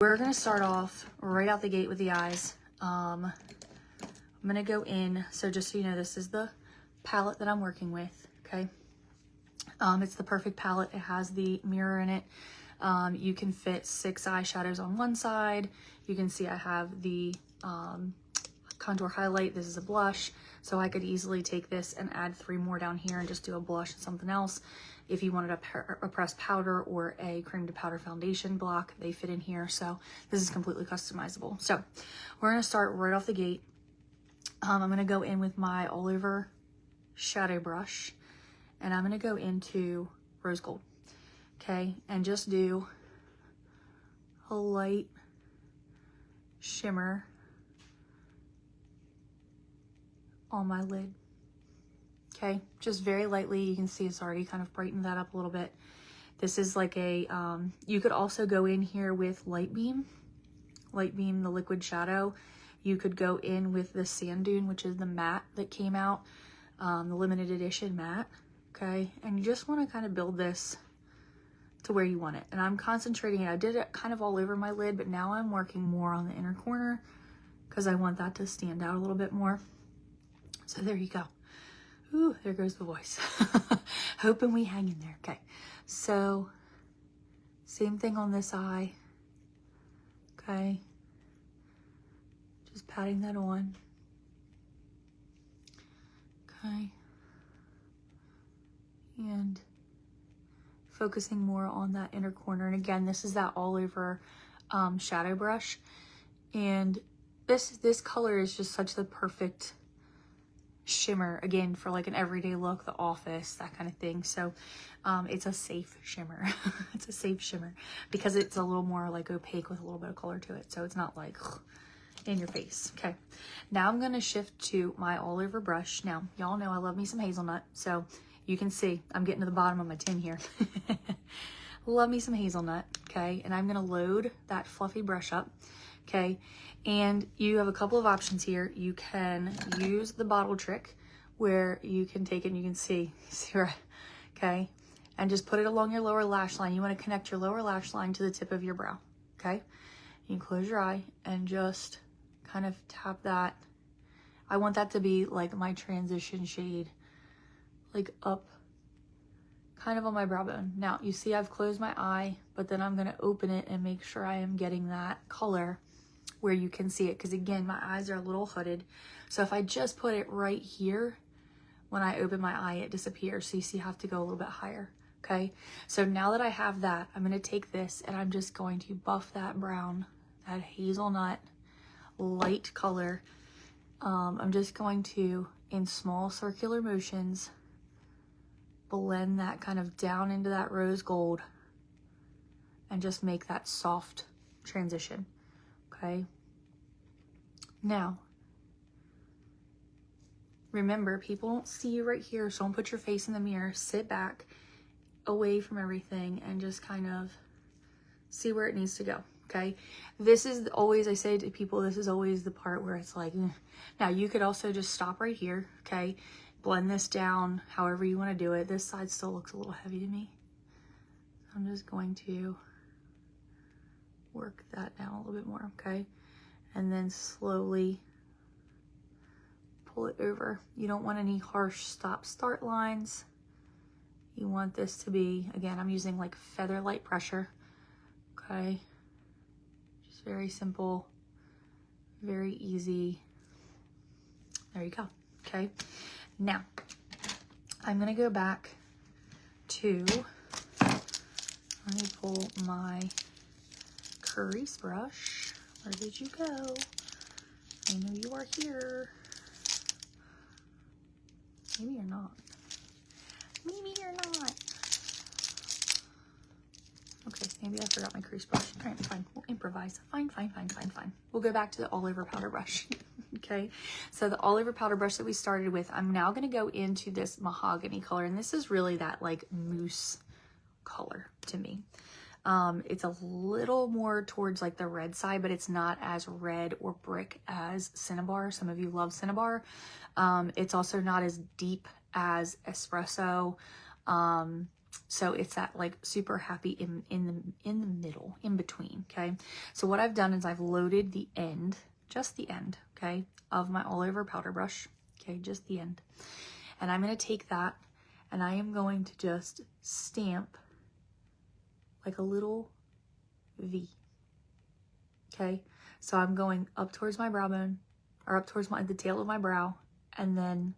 We're gonna start off right out the gate with the eyes. I'm gonna go in, so just so you know, this is the palette that I'm working with, okay? It's the perfect palette. It has the mirror in it. You can fit 6 eyeshadows on one side. You can see I have the contour highlight. This is a blush, so I could easily take this and add 3 more down here and just do a blush and something else. If you wanted a pressed powder or a cream to powder foundation block, they fit in here. So this is completely customizable. So we're gonna start right off the gate. I'm gonna go in with my all over shadow brush, and I'm gonna go into rose gold, okay? And just do a light shimmer on my lid, okay? Just very lightly. You can see it's already kind of brightened that up a little bit. This is like a, you could also go in here with Light Beam, the liquid shadow. You could go in with the Sand Dune, which is the matte that came out, the limited edition matte, okay? And you just want to kind of build this to where you want it. And I'm concentrating it. I did it kind of all over my lid, but now I'm working more on the inner corner because I want that to stand out a little bit more. So there you go. Ooh, there goes the voice. Hoping we hang in there. Okay, so same thing on this eye. Okay, just patting that on. Okay, and focusing more on that inner corner. And again, this is that all over shadow brush, and this color is just such the perfect shimmer, again, for like an everyday look, the office, that kind of thing. So it's a safe shimmer. It's a safe shimmer because it's a little more like opaque with a little bit of color to it, so it's not like in your face. Okay, now I'm going to shift to my all over brush. Now y'all know I love me some hazelnut, so you can see I'm getting to the bottom of my tin here. Love me some hazelnut. Okay, and I'm going to load that fluffy brush up. Okay, and you have a couple of options here. You can use the bottle trick where you can take it and you can see right, okay, and just put it along your lower lash line. You want to connect your lower lash line to the tip of your brow, okay? You can close your eye and just kind of tap that. I want that to be like my transition shade, like up kind of on my brow bone. Now you see I've closed my eye, but then I'm going to open it and make sure I am getting that color where you can see it, because again, my eyes are a little hooded. So if I just put it right here, when I open my eye, it disappears. So you see, you have to go a little bit higher. Okay, so now that I have that, I'm going to take this and I'm just going to buff that brown, that hazelnut light color. I'm just going to, in small circular motions, blend that kind of down into that rose gold and just make that soft transition. Okay, now remember, people don't see you right here, so don't put your face in the mirror. Sit back away from everything and just kind of see where it needs to go. Okay, this is always, I say to people, this is always the part where it's like, now you could also just stop right here. Okay, blend this down however you want to do it. This side still looks a little heavy to me. I'm just going to work that down a little bit more. Okay, and then slowly pull it over. You don't want any harsh stop-start lines. You want this to be, again, I'm using like feather light pressure. Okay, just very simple, very easy. There you go. Okay, now I'm gonna go back to, let me pull my crease brush. Where did you go? I know you are here. Maybe you're not. Maybe you're not. Okay, maybe I forgot my crease brush. All right, fine. We'll improvise. Fine. We'll go back to the all over powder brush. Okay, so the all over powder brush that we started with, I'm now going to go into this mahogany color, and this is really that like mousse color to me. It's a little more towards like the red side, but it's not as red or brick as Cinnabar. Some of you love Cinnabar. It's also not as deep as Espresso. So it's that like super happy in the middle, in between, okay? So what I've done is I've loaded the end, just the end, okay, of my all over powder brush, okay, just the end. And I'm going to take that and I am going to just stamp like a little V, okay? So I'm going up towards my brow bone, or up towards the tail of my brow, and then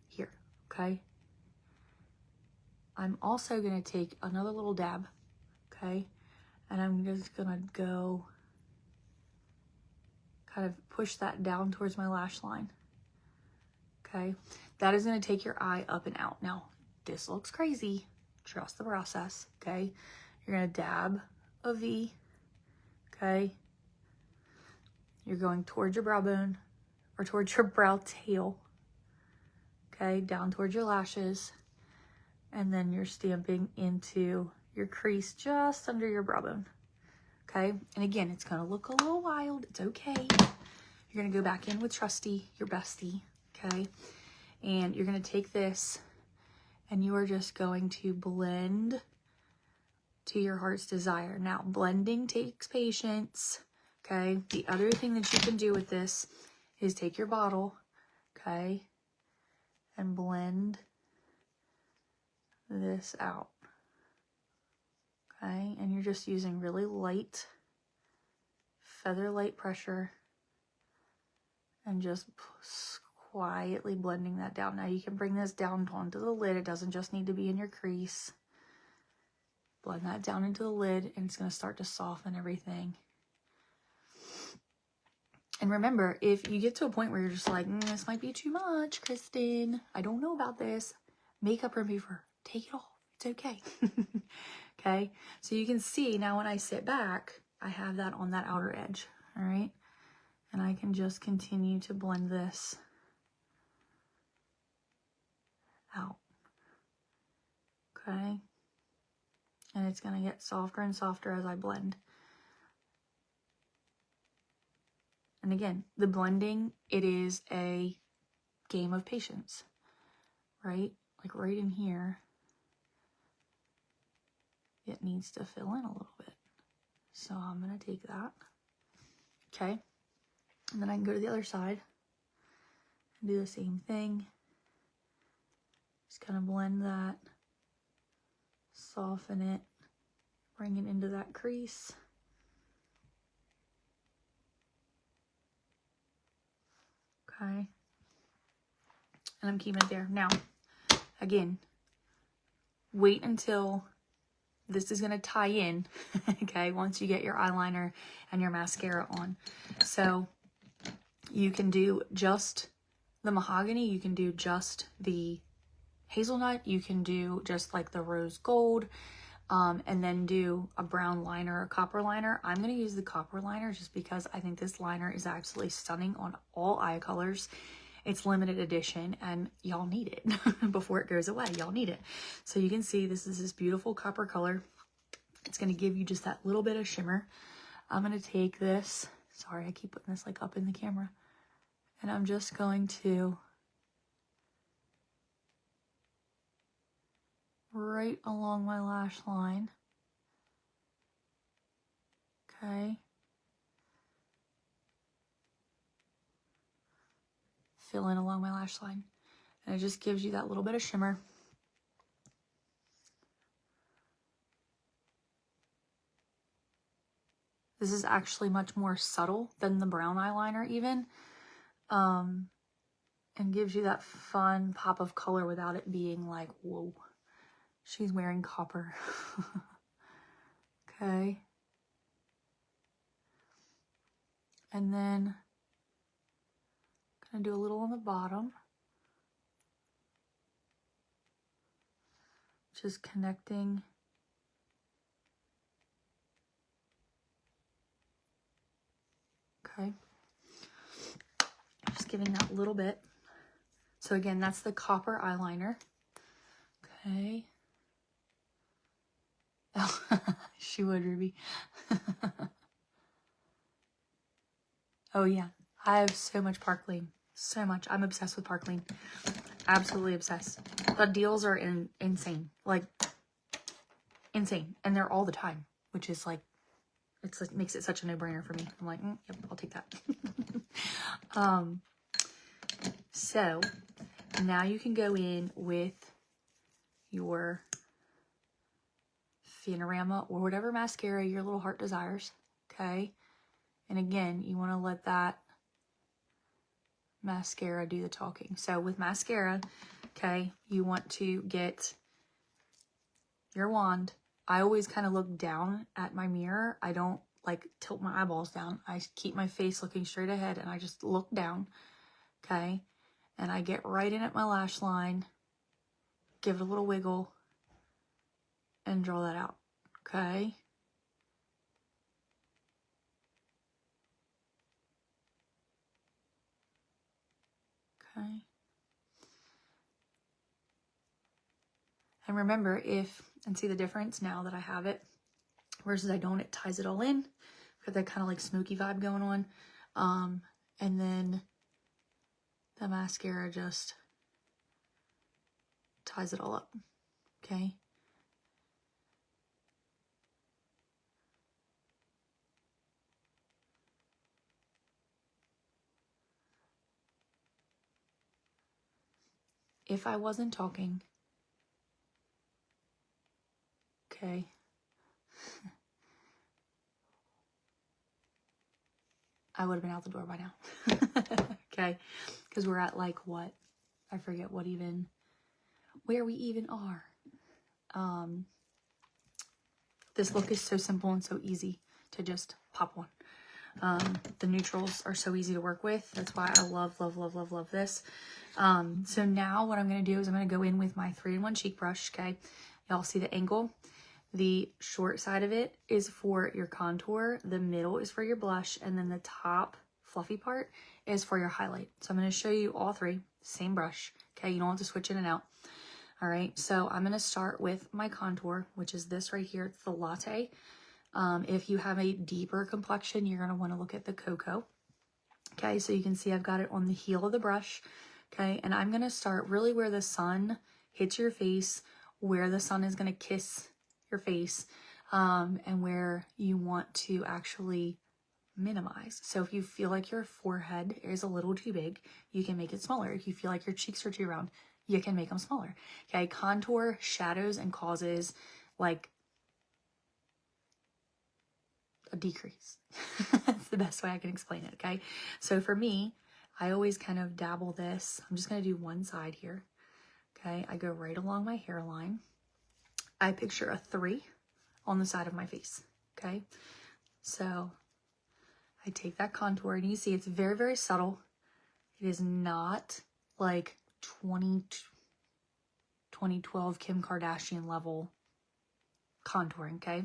here, okay? I'm also going to take another little dab, okay? And I'm just going to go kind of push that down towards my lash line, okay? That is going to take your eye up and out. Now, this looks crazy. Trust the process, okay? You're going to dab a V, okay? You're going towards your brow bone, or towards your brow tail, okay? Down towards your lashes. And then you're stamping into your crease just under your brow bone, okay? And again, it's gonna look a little wild, it's okay. You're gonna go back in with Trusty, your bestie, okay? And you're gonna take this and you are just going to blend to your heart's desire. Now, blending takes patience, okay? The other thing that you can do with this is take your bottle, okay? And blend this out, okay? And you're just using really light, feather light pressure and just quietly blending that down. Now you can bring this down onto the lid. It doesn't just need to be in your crease. Blend that down into the lid and it's going to start to soften everything. And remember, if you get to a point where you're just like, this might be too much, Kristen, I don't know about this, makeup remover, take it off. It's okay. Okay, so you can see now when I sit back, I have that on that outer edge, all right? And I can just continue to blend this out, okay? And it's gonna get softer and softer as I blend. And again, the blending, it is a game of patience, right? Like right in here, it needs to fill in a little bit. So I'm gonna take that, okay? And then I can go to the other side and do the same thing. Just kind of blend that, soften it, bring it into that crease. Okay. And I'm keeping it there. Now, again, wait until this is going to tie in, okay, once you get your eyeliner and your mascara on. So you can do just the Mahogany, you can do just the Hazelnut, you can do just like the Rose Gold, and then do a brown liner or a copper liner. I'm going to use the copper liner just because I think this liner is absolutely stunning on all eye colors. It's limited edition and y'all need it before it goes away. Y'all need it. So you can see this is this beautiful copper color. It's going to give you just that little bit of shimmer. I'm going to take this. Sorry, I keep putting this like up in the camera. And I'm just going to right along my lash line. Okay. Fill in along my lash line. And it just gives you that little bit of shimmer. This is actually much more subtle than the brown eyeliner even. And gives you that fun pop of color without it being like, whoa, she's wearing copper. Okay. And then gonna do a little on the bottom. Just connecting. Okay. Just giving that little bit. So again, that's the copper eyeliner. Okay. Oh, she would, Ruby. Oh yeah, I have so much Parkling. So much. I'm obsessed with Parkling. Absolutely obsessed. The deals are insane. Like, insane. And they're all the time, which is like, it's like, makes it such a no-brainer for me. I'm like, yep, I'll take that. So now you can go in with your Finorama or whatever mascara your little heart desires, okay? And again, you want to let that mascara do the talking. So with mascara, okay, you want to get your wand. I always kind of look down at my mirror. I don't like tilt my eyeballs down. I keep my face looking straight ahead and I just look down, okay? And I get right in at my lash line, give it a little wiggle, and draw that out, okay? Okay. And remember, and see the difference now that I have it versus I don't, it ties it all in. Got that kind of like smoky vibe going on. And then the mascara just ties it all up, okay? If I wasn't talking, okay, I would have been out the door by now, okay? Because we're at like what? I forget where we even are. This look is so simple and so easy to just pop on. The neutrals are so easy to work with. That's why I love, love, love, love, love this. So now what I'm going to do is I'm going to go in with my 3-in-1 cheek brush, okay? Y'all see the angle? The short side of it is for your contour, the middle is for your blush, and then the top fluffy part is for your highlight. So I'm going to show you all three, same brush, okay? You don't have to switch in and out. All right, so I'm going to start with my contour, which is this right here. It's the Latte. If you have a deeper complexion, you're going to want to look at the Cocoa. Okay, so you can see I've got it on the heel of the brush. Okay, and I'm going to start really where the sun hits your face, where the sun is going to kiss your face, and where you want to actually minimize. So if you feel like your forehead is a little too big, you can make it smaller. If you feel like your cheeks are too round, you can make them smaller. Okay, contour shadows and causes like a decrease. That's the best way I can explain it, okay? So for me, I always kind of dabble this. I'm just going to do one side here, okay? I go right along my hairline. I picture a 3 on the side of my face, okay? So I take that contour, and you see it's very, very subtle. It is not like 2012 Kim Kardashian level contouring, okay?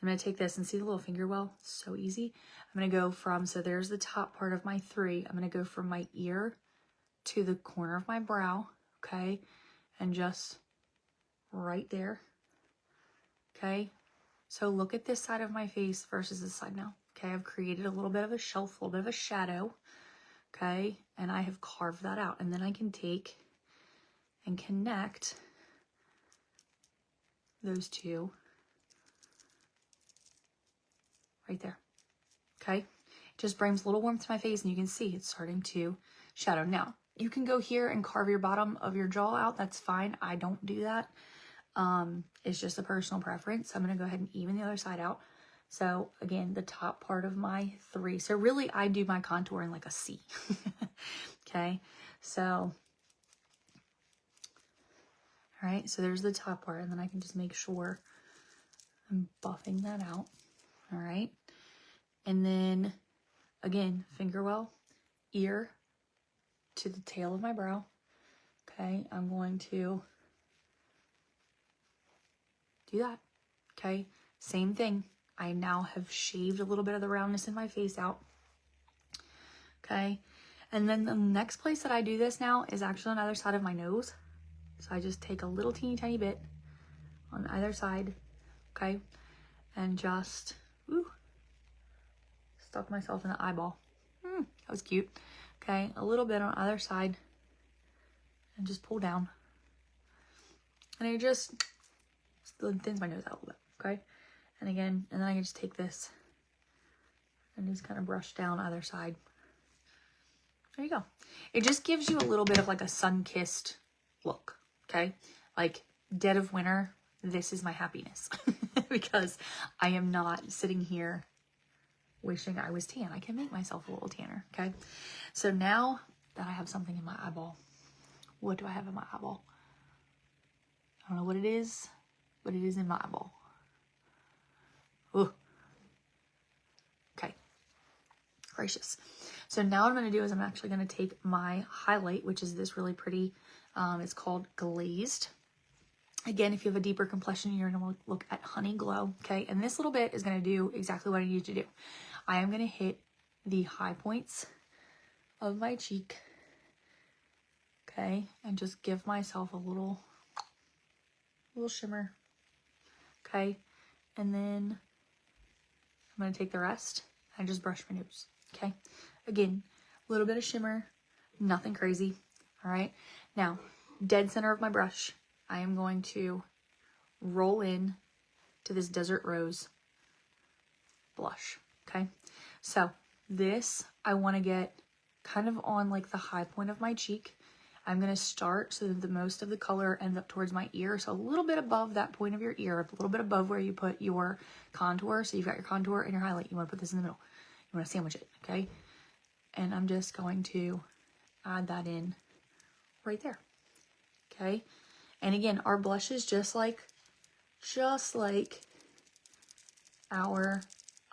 I'm going to take this and see the little finger well, so easy. I'm going to go from, so there's the top part of my 3. I'm going to go from my ear to the corner of my brow, okay? And just right there, okay? So look at this side of my face versus this side now, okay? I've created a little bit of a shelf, a little bit of a shadow, okay? And I have carved that out. And then I can take and connect those two right there, okay? It just brings a little warmth to my face, and you can see it's starting to shadow. Now, you can go here and carve your bottom of your jaw out. That's fine. I don't do that. It's just a personal preference. I'm going to go ahead and even the other side out. So again, the top part of my 3. So really, I do my contour in like a C. Okay, so all right, so there's the top part, and then I can just make sure I'm buffing that out. All right, and then again, finger well, ear to the tail of my brow. Okay, I'm going to do that. Okay, same thing. I now have shaved a little bit of the roundness in my face out. Okay, and then the next place that I do this now is actually on the other side of my nose. So I just take a little teeny tiny bit on either side, okay, and just stuck myself in the eyeball. That was cute. Okay, a little bit on either side, and just pull down. And I just thins my nose out a little bit, okay? And again, and then I can just take this and just kind of brush down either side. There you go. It just gives you a little bit of like a sun-kissed look, okay? Like dead of winter, this is my happiness because I am not sitting here wishing I was tan. I can make myself a little tanner, okay? So now that I have something in my eyeball, what do I have in my eyeball? I don't know what it is, but it is in my eyeball. Ooh. Okay. Gracious. So now what I'm going to do is I'm actually going to take my highlight, which is this really pretty, it's called Glazed. Again, if you have a deeper complexion, you're going to look at Honey Glow, okay? And this little bit is going to do exactly what I need to do. I am going to hit the high points of my cheek, okay? And just give myself a little shimmer, okay? And then I'm going to take the rest and just brush my nose, okay? Again, a little bit of shimmer, nothing crazy, all right? Now, dead center of my brush, I am going to roll in to this Desert Rose blush, okay? So this, I want to get kind of on like the high point of my cheek. I'm going to start so that the most of the color ends up towards my ear. So a little bit above that point of your ear, a little bit above where you put your contour. So you've got your contour and your highlight. You want to put this in the middle. You want to sandwich it, okay? And I'm just going to add that in right there, okay? And again, our blushes, just like our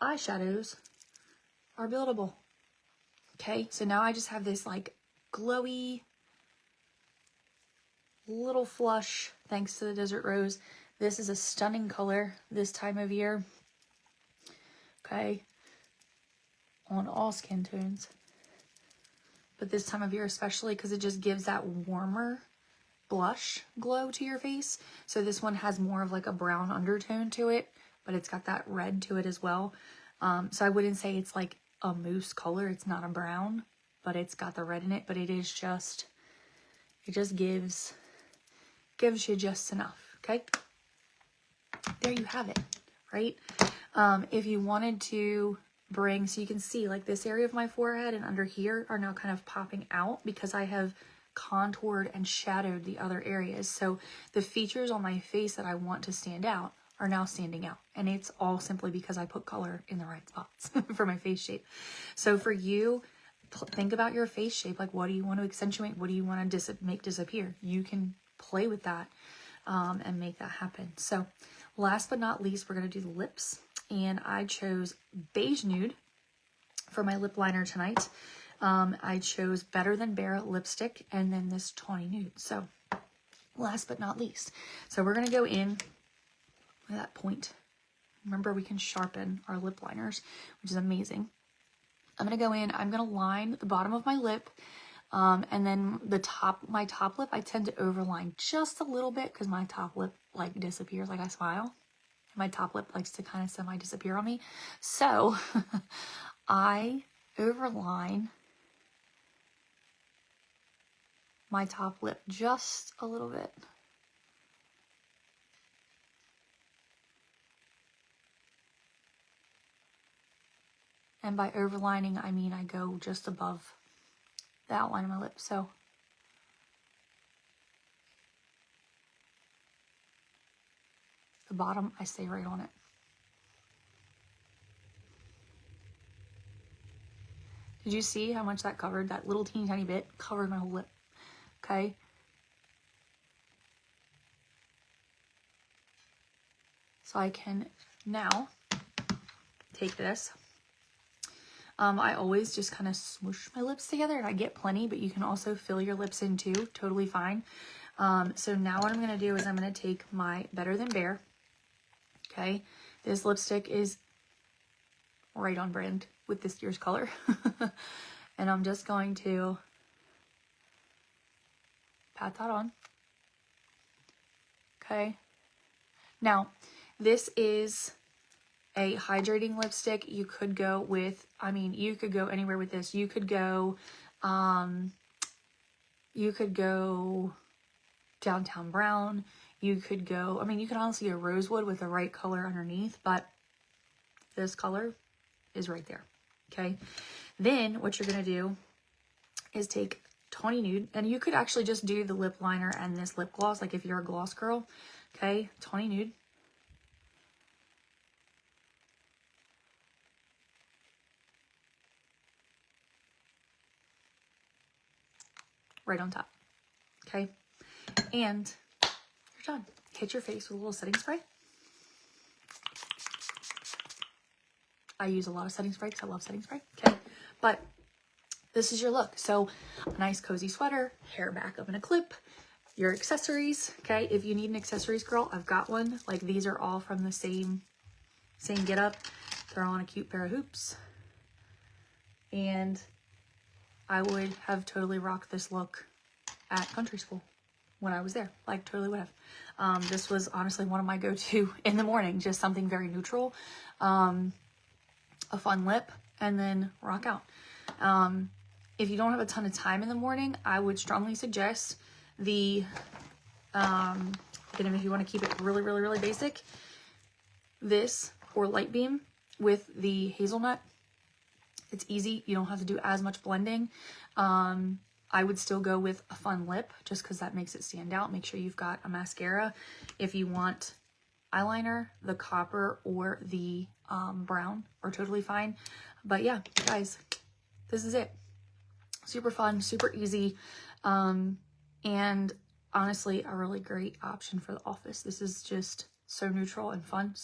eyeshadows, are buildable, okay? So now I just have this like glowy little flush thanks to the Desert Rose. This is a stunning color this time of year, okay? On all skin tones. But this time of year especially, because it just gives that warmer blush glow to your face. So this one has more of like a brown undertone to it, but it's got that red to it as well. So I wouldn't say it's like a mousse color. It's not a brown, but it's got the red in it. But it is just, it just gives you just enough, okay? There you have it, right? If you wanted to bring, so you can see like this area of my forehead and under here are now kind of popping out because I have contoured and shadowed the other areas. So the features on my face that I want to stand out are now standing out. And it's all simply because I put color in the right spots for my face shape. So for you, think about your face shape. Like, what do you want to accentuate? What do you want to make disappear? You can play with that and make that happen. So last but not least, we're going to do the lips. And I chose Beige Nude for my lip liner tonight. I chose Better Than Bare lipstick and then this Tawney Nude. So last but not least. So we're going to go in with that point. Remember, we can sharpen our lip liners, which is amazing. I'm going to go in. I'm going to line the bottom of my lip. And then my top lip, I tend to overline just a little bit because my top lip like disappears like I smile. My top lip likes to kind of semi-disappear on me. So I overline my top lip just a little bit. And by overlining, I mean I go just above the outline of my lip. So the bottom, I stay right on it. Did you see how much that covered? That little teeny tiny bit covered my whole lip. Okay. So I can now take this. I always just kind of smoosh my lips together and I get plenty, but you can also fill your lips in too. Totally fine. So now what I'm going to do is I'm going to take my Better Than Bare. Okay. This lipstick is right on brand with this year's color. And I'm just going to pat that on. Okay. Now, this is a hydrating lipstick. You could go with, I mean, you could go anywhere with this. You could go Downtown Brown. You could go, I mean, you can honestly go rosewood with the right color underneath, but this color is right there, okay? Then what you're gonna do is take Tawney Nude, and you could actually just do the lip liner and this lip gloss, like if you're a gloss girl, okay? Tawney Nude. Right on top, okay? And you're done. Hit your face with a little setting spray. I use a lot of setting spray because I love setting spray, okay? But this is your look. So a nice cozy sweater, hair back up in a clip, your accessories, okay? If you need an accessories girl, I've got one. Like these are all from the same get up. Throw on a cute pair of hoops. And I would have totally rocked this look at country school when I was there. Like totally would have. This was honestly one of my go-to in the morning, just something very neutral. A fun lip, and then rock out. If you don't have a ton of time in the morning, I would strongly suggest the, again, if you want to keep it really, really, really basic, this or Light Beam with the Hazelnut. It's easy. You don't have to do as much blending. I would still go with a fun lip just because that makes it stand out. Make sure you've got a mascara. If you want eyeliner, the copper or the brown are totally fine. But yeah, guys, this is it. Super fun, super easy, and honestly a really great option for the office. This is just so neutral and fun.